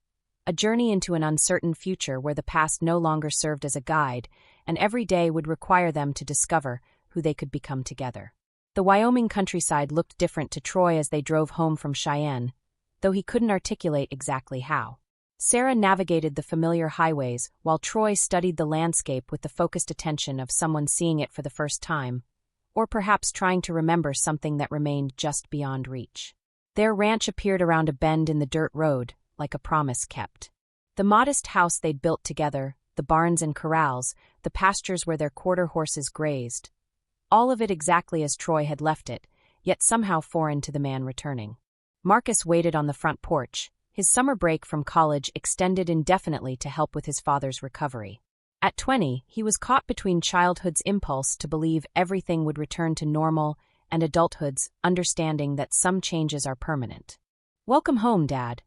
a journey into an uncertain future where the past no longer served as a guide, and every day would require them to discover who they could become together. The Wyoming countryside looked different to Troy as they drove home from Cheyenne, though he couldn't articulate exactly how. Sarah navigated the familiar highways while Troy studied the landscape with the focused attention of someone seeing it for the first time, or perhaps trying to remember something that remained just beyond reach. Their ranch appeared around a bend in the dirt road, like a promise kept. The modest house they'd built together, the barns and corrals, the pastures where their quarter horses grazed, all of it exactly as Troy had left it, yet somehow foreign to the man returning. Marcus waited on the front porch. His summer break from college extended indefinitely to help with his father's recovery. At 20, he was caught between childhood's impulse to believe everything would return to normal and adulthood's understanding that some changes are permanent. "Welcome home, Dad,"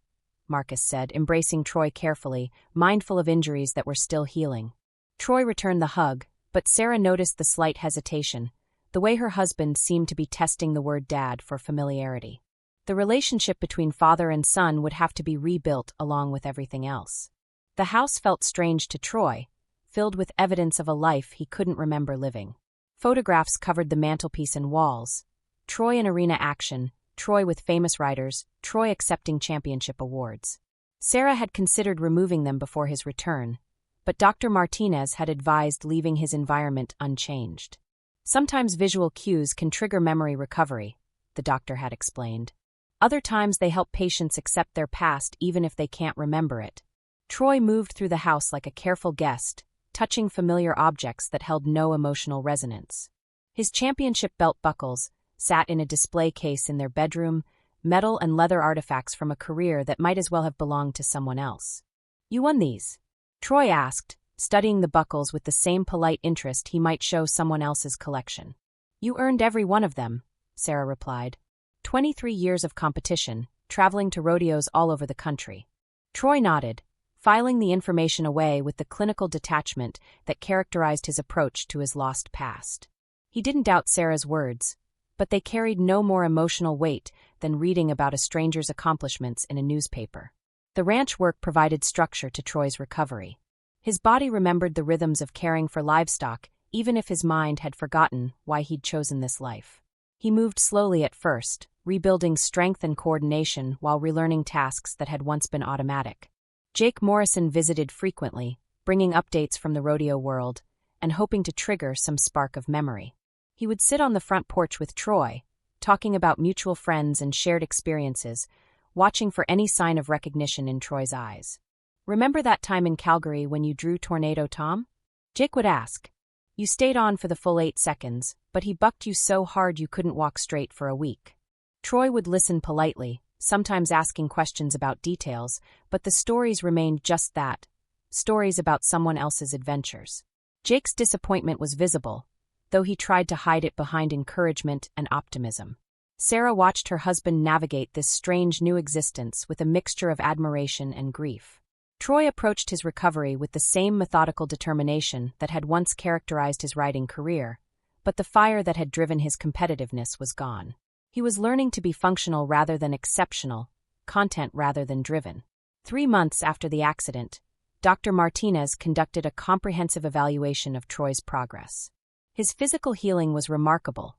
Marcus said, embracing Troy carefully, mindful of injuries that were still healing. Troy returned the hug, but Sarah noticed the slight hesitation, the way her husband seemed to be testing the word dad for familiarity. The relationship between father and son would have to be rebuilt along with everything else. The house felt strange to Troy, filled with evidence of a life he couldn't remember living. Photographs covered the mantelpiece and walls. Troy in arena action, Troy with famous riders, Troy accepting championship awards. Sarah had considered removing them before his return, but Dr. Martinez had advised leaving his environment unchanged. Sometimes visual cues can trigger memory recovery, the doctor had explained. Other times they help patients accept their past even if they can't remember it. Troy moved through the house like a careful guest, touching familiar objects that held no emotional resonance. His championship belt buckles sat in a display case in their bedroom, metal and leather artifacts from a career that might as well have belonged to someone else. "You won these?" Troy asked, studying the buckles with the same polite interest he might show someone else's collection. "You earned every one of them," Sarah replied. 23 years of competition, traveling to rodeos all over the country. Troy nodded, filing the information away with the clinical detachment that characterized his approach to his lost past. He didn't doubt Sarah's words, but they carried no more emotional weight than reading about a stranger's accomplishments in a newspaper. The ranch work provided structure to Troy's recovery. His body remembered the rhythms of caring for livestock, even if his mind had forgotten why he'd chosen this life. He moved slowly at first, rebuilding strength and coordination while relearning tasks that had once been automatic. Jake Morrison visited frequently, bringing updates from the rodeo world, and hoping to trigger some spark of memory. He would sit on the front porch with Troy, talking about mutual friends and shared experiences, watching for any sign of recognition in Troy's eyes. "Remember that time in Calgary when you drew Tornado Tom?" Jake would ask. "You stayed on for the full 8 seconds, but he bucked you so hard you couldn't walk straight for a week." Troy would listen politely, sometimes asking questions about details, but the stories remained just that, stories about someone else's adventures. Jake's disappointment was visible, though he tried to hide it behind encouragement and optimism. Sarah watched her husband navigate this strange new existence with a mixture of admiration and grief. Troy approached his recovery with the same methodical determination that had once characterized his riding career, but the fire that had driven his competitiveness was gone. He was learning to be functional rather than exceptional, content rather than driven. 3 months after the accident, Dr. Martinez conducted a comprehensive evaluation of Troy's progress. His physical healing was remarkable.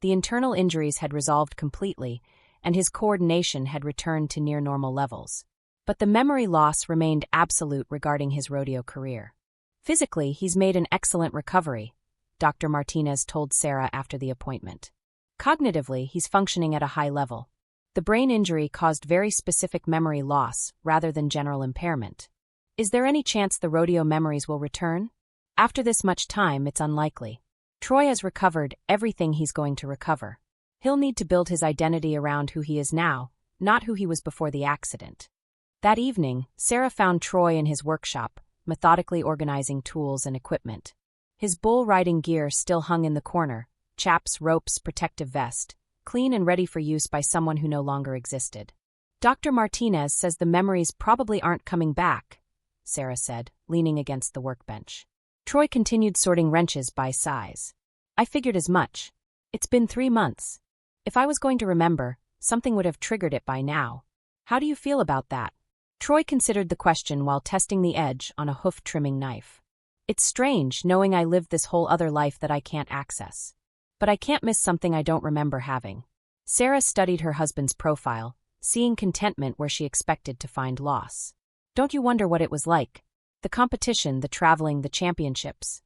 The internal injuries had resolved completely, and his coordination had returned to near-normal levels. But the memory loss remained absolute regarding his rodeo career. "Physically, he's made an excellent recovery," Dr. Martinez told Sarah after the appointment. "Cognitively, he's functioning at a high level. The brain injury caused very specific memory loss rather than general impairment. Is there any chance the rodeo memories will return? After this much time, it's unlikely. Troy has recovered everything he's going to recover. He'll need to build his identity around who he is now, not who he was before the accident. That evening, Sarah found Troy in his workshop, methodically organizing tools and equipment. His bull riding gear still hung in the corner, chaps, ropes, protective vest, clean and ready for use by someone who no longer existed. Dr. Martinez says the memories probably aren't coming back, Sarah said, leaning against the workbench. Troy continued sorting wrenches by size. I figured as much. It's been 3 months. If I was going to remember, something would have triggered it by now. How do you feel about that? Troy considered the question while testing the edge on a hoof-trimming knife. It's strange knowing I lived this whole other life that I can't access. But I can't miss something I don't remember having. Sarah studied her husband's profile, seeing contentment where she expected to find loss. Don't you wonder what it was like? The competition, the traveling, the championships.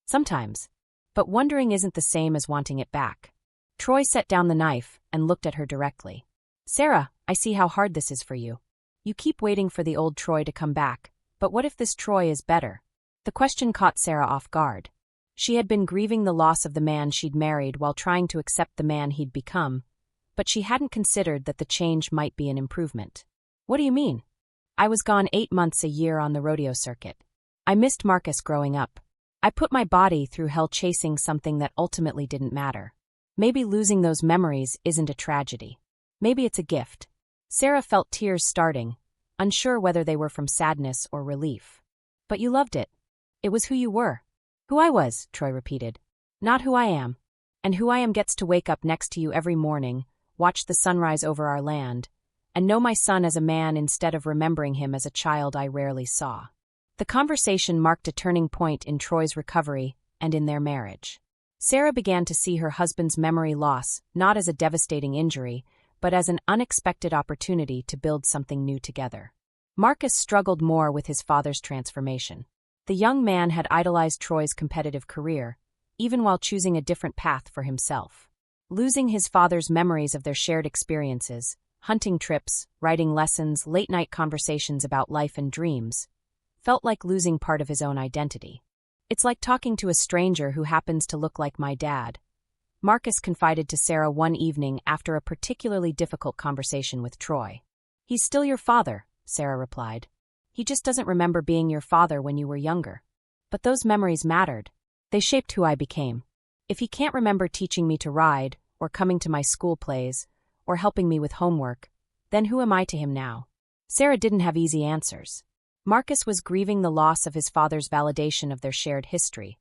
Sometimes. But wondering isn't the same as wanting it back. Troy set down the knife and looked at her directly. Sarah, I see how hard this is for you. You keep waiting for the old Troy to come back, but what if this Troy is better? The question caught Sarah off guard. She had been grieving the loss of the man she'd married while trying to accept the man he'd become, but she hadn't considered that the change might be an improvement. What do you mean? I was gone 8 months a year on the rodeo circuit. I missed Marcus growing up. I put my body through hell chasing something that ultimately didn't matter. Maybe losing those memories isn't a tragedy. Maybe it's a gift. Sarah felt tears starting, unsure whether they were from sadness or relief. But you loved it. It was who you were. Who I was, Troy repeated. Not who I am. And who I am gets to wake up next to you every morning, watch the sunrise over our land, and know my son as a man instead of remembering him as a child I rarely saw. The conversation marked a turning point in Troy's recovery and in their marriage. Sarah began to see her husband's memory loss not as a devastating injury, but as an unexpected opportunity to build something new together. Marcus struggled more with his father's transformation. The young man had idolized Troy's competitive career, even while choosing a different path for himself. Losing his father's memories of their shared experiences, hunting trips, writing lessons, late-night conversations about life and dreams, felt like losing part of his own identity. It's like talking to a stranger who happens to look like my dad, Marcus confided to Sarah one evening after a particularly difficult conversation with Troy. He's still your father, Sarah replied. He just doesn't remember being your father when you were younger. But those memories mattered. They shaped who I became. If he can't remember teaching me to ride, or coming to my school plays, or helping me with homework, then who am I to him now? Sarah didn't have easy answers. Marcus was grieving the loss of his father's validation of their shared history,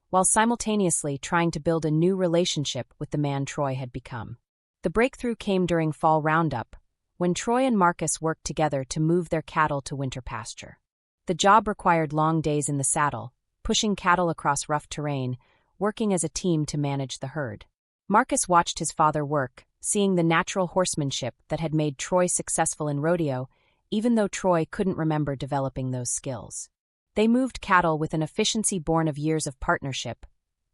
while simultaneously trying to build a new relationship with the man Troy had become. The breakthrough came during fall roundup, when Troy and Marcus worked together to move their cattle to winter pasture. The job required long days in the saddle, pushing cattle across rough terrain, working as a team to manage the herd. Marcus watched his father work, seeing the natural horsemanship that had made Troy successful in rodeo, even though Troy couldn't remember developing those skills. They moved cattle with an efficiency born of years of partnership,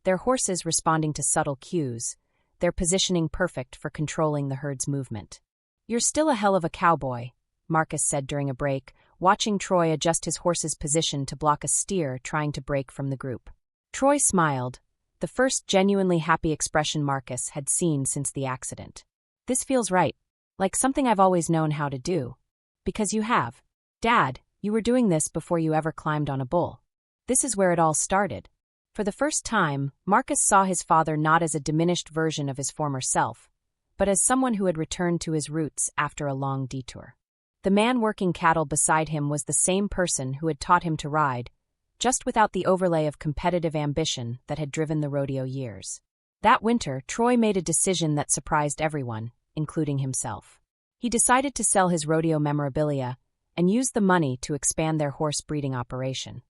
their horses responding to subtle cues, their positioning perfect for controlling the herd's movement. "You're still a hell of a cowboy," Marcus said during a break, watching Troy adjust his horse's position to block a steer trying to break from the group. Troy smiled, the first genuinely happy expression Marcus had seen since the accident. "This feels right, like something I've always known how to do." "Because you have. Dad, you were doing this before you ever climbed on a bull." This is where it all started. For the first time, Marcus saw his father not as a diminished version of his former self, but as someone who had returned to his roots after a long detour. The man working cattle beside him was the same person who had taught him to ride, just without the overlay of competitive ambition that had driven the rodeo years. That winter, Troy made a decision that surprised everyone, including himself. He decided to sell his rodeo memorabilia and use the money to expand their horse breeding operation.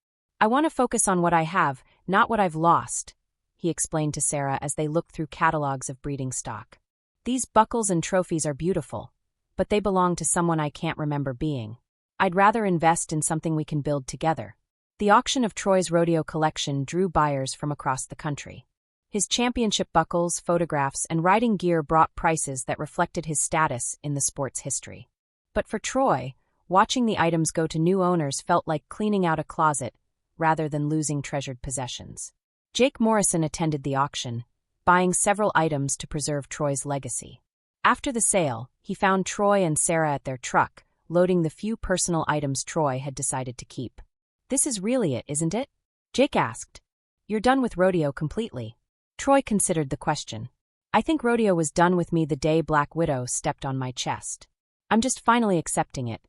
"I want to focus on what I have, not what I've lost," he explained to Sarah as they looked through catalogs of breeding stock. "These buckles and trophies are beautiful, but they belong to someone I can't remember being. I'd rather invest in something we can build together." The auction of Troy's rodeo collection drew buyers from across the country. His championship buckles, photographs, and riding gear brought prices that reflected his status in the sport's history. But for Troy, watching the items go to new owners felt like cleaning out a closet rather than losing treasured possessions. Jake Morrison attended the auction, buying several items to preserve Troy's legacy. After the sale, he found Troy and Sarah at their truck, loading the few personal items Troy had decided to keep. "This is really it, isn't it?" Jake asked. "You're done with Rodeo completely." Troy considered the question. "I think Rodeo was done with me the day Black Widow stepped on my chest. I'm just finally accepting it.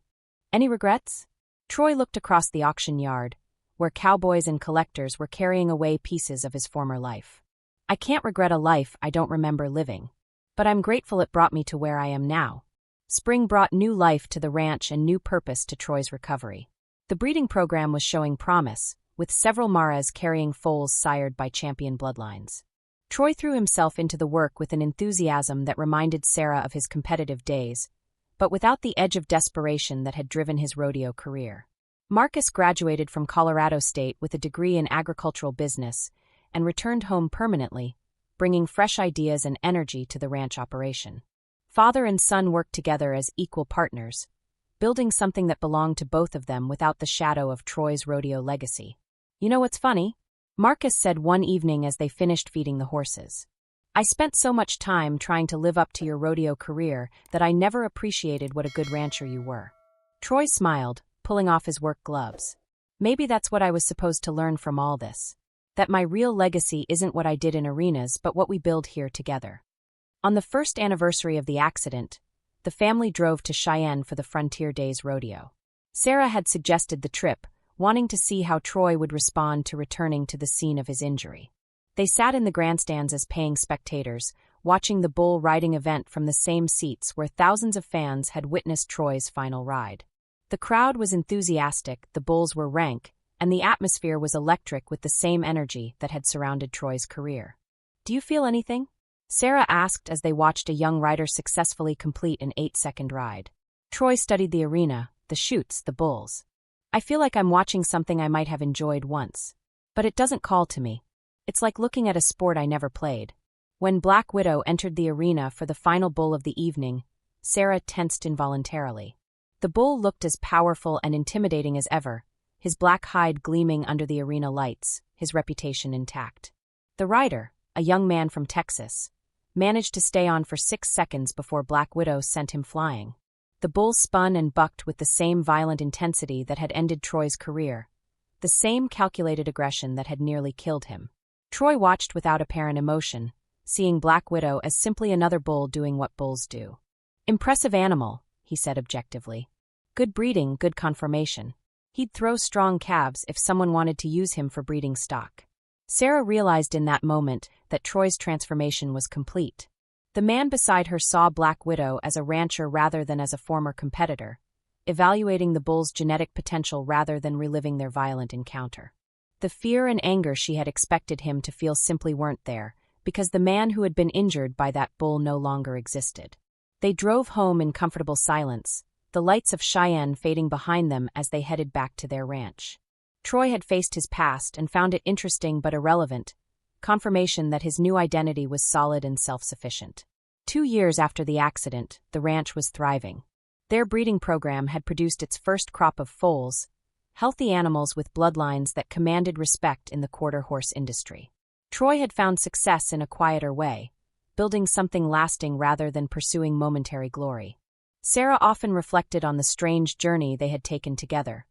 Any regrets?" Troy looked across the auction yard, where cowboys and collectors were carrying away pieces of his former life. "I can't regret a life I don't remember living. But I'm grateful it brought me to where I am now." Spring brought new life to the ranch and new purpose to Troy's recovery. The breeding program was showing promise, with several maras carrying foals sired by champion bloodlines. Troy threw himself into the work with an enthusiasm that reminded Sarah of his competitive days, but without the edge of desperation that had driven his rodeo career. Marcus graduated from Colorado State with a degree in agricultural business and returned home permanently, bringing fresh ideas and energy to the ranch operation. Father and son worked together as equal partners, building something that belonged to both of them without the shadow of Troy's rodeo legacy. "You know what's funny?" Marcus said one evening as they finished feeding the horses. "I spent so much time trying to live up to your rodeo career that I never appreciated what a good rancher you were." Troy smiled, pulling off his work gloves. "Maybe that's what I was supposed to learn from all this. That my real legacy isn't what I did in arenas but what we build here together." On the first anniversary of the accident, the family drove to Cheyenne for the Frontier Days rodeo. Sarah had suggested the trip, wanting to see how Troy would respond to returning to the scene of his injury. They sat in the grandstands as paying spectators, watching the bull riding event from the same seats where thousands of fans had witnessed Troy's final ride. The crowd was enthusiastic, the bulls were rank, and the atmosphere was electric with the same energy that had surrounded Troy's career. "Do you feel anything?" Sarah asked as they watched a young rider successfully complete an 8-second ride. Troy studied the arena, the chutes, the bulls. "I feel like I'm watching something I might have enjoyed once. But it doesn't call to me. It's like looking at a sport I never played." When Black Widow entered the arena for the final bull of the evening, Sarah tensed involuntarily. The bull looked as powerful and intimidating as ever, his black hide gleaming under the arena lights, his reputation intact. The rider, a young man from Texas, managed to stay on for 6 seconds before Black Widow sent him flying. The bull spun and bucked with the same violent intensity that had ended Troy's career, the same calculated aggression that had nearly killed him. Troy watched without apparent emotion, seeing Black Widow as simply another bull doing what bulls do. "Impressive animal," he said objectively. "Good breeding, good conformation. He'd throw strong calves if someone wanted to use him for breeding stock." Sarah realized in that moment that Troy's transformation was complete. The man beside her saw Black Widow as a rancher rather than as a former competitor, evaluating the bull's genetic potential rather than reliving their violent encounter. The fear and anger she had expected him to feel simply weren't there, because the man who had been injured by that bull no longer existed. They drove home in comfortable silence, the lights of Cheyenne fading behind them as they headed back to their ranch. Troy had faced his past and found it interesting but irrelevant, confirmation that his new identity was solid and self-sufficient. 2 years after the accident, the ranch was thriving. Their breeding program had produced its first crop of foals, healthy animals with bloodlines that commanded respect in the quarter horse industry. Troy had found success in a quieter way, building something lasting rather than pursuing momentary glory. Sarah often reflected on the strange journey they had taken together.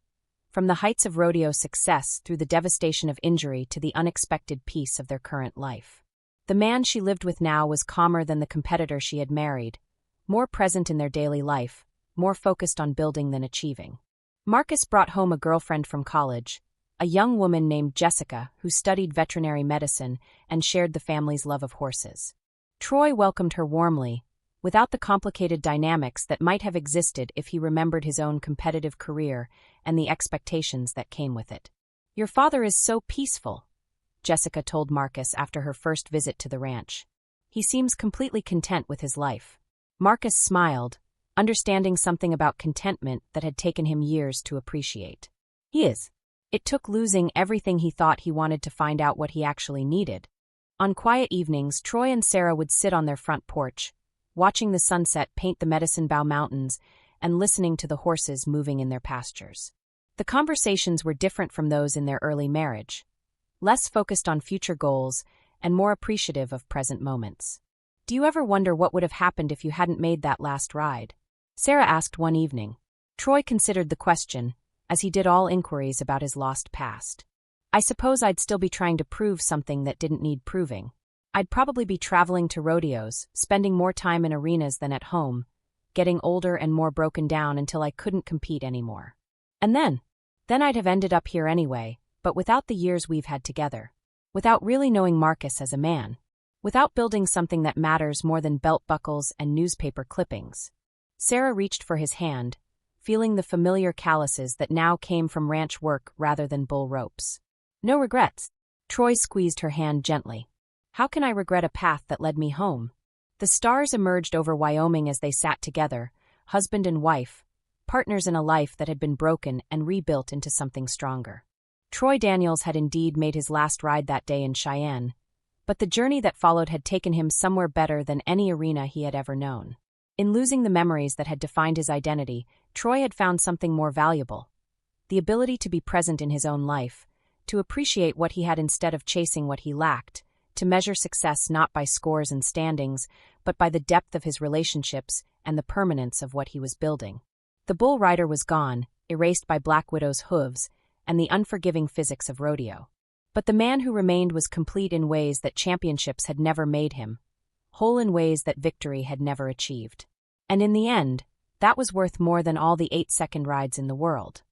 From the heights of rodeo success through the devastation of injury to the unexpected peace of their current life. The man she lived with now was calmer than the competitor she had married, more present in their daily life, more focused on building than achieving. Marcus brought home a girlfriend from college, a young woman named Jessica who studied veterinary medicine and shared the family's love of horses. Troy welcomed her warmly, without the complicated dynamics that might have existed if he remembered his own competitive career and the expectations that came with it. "Your father is so peaceful," Jessica told Marcus after her first visit to the ranch. "He seems completely content with his life." Marcus smiled, understanding something about contentment that had taken him years to appreciate. "He is. It took losing everything he thought he wanted to find out what he actually needed." On quiet evenings, Troy and Sarah would sit on their front porch, watching the sunset paint the Medicine Bow Mountains and listening to the horses moving in their pastures. The conversations were different from those in their early marriage, less focused on future goals and more appreciative of present moments. "Do you ever wonder what would have happened if you hadn't made that last ride?" Sarah asked one evening. Troy considered the question, as he did all inquiries about his lost past. "I suppose I'd still be trying to prove something that didn't need proving. I'd probably be traveling to rodeos, spending more time in arenas than at home, getting older and more broken down until I couldn't compete anymore. And then I'd have ended up here anyway, but without the years we've had together. Without really knowing Marcus as a man. Without building something that matters more than belt buckles and newspaper clippings." Sarah reached for his hand, feeling the familiar calluses that now came from ranch work rather than bull ropes. "No regrets." Troy squeezed her hand gently. "How can I regret a path that led me home?" The stars emerged over Wyoming as they sat together, husband and wife, partners in a life that had been broken and rebuilt into something stronger. Troy Daniels had indeed made his last ride that day in Cheyenne, but the journey that followed had taken him somewhere better than any arena he had ever known. In losing the memories that had defined his identity, Troy had found something more valuable: the ability to be present in his own life, to appreciate what he had instead of chasing what he lacked, to measure success not by scores and standings, but by the depth of his relationships and the permanence of what he was building. The bull rider was gone, erased by Black Widow's hooves and the unforgiving physics of rodeo. But the man who remained was complete in ways that championships had never made him, whole in ways that victory had never achieved. And in the end, that was worth more than all the 8-second rides in the world.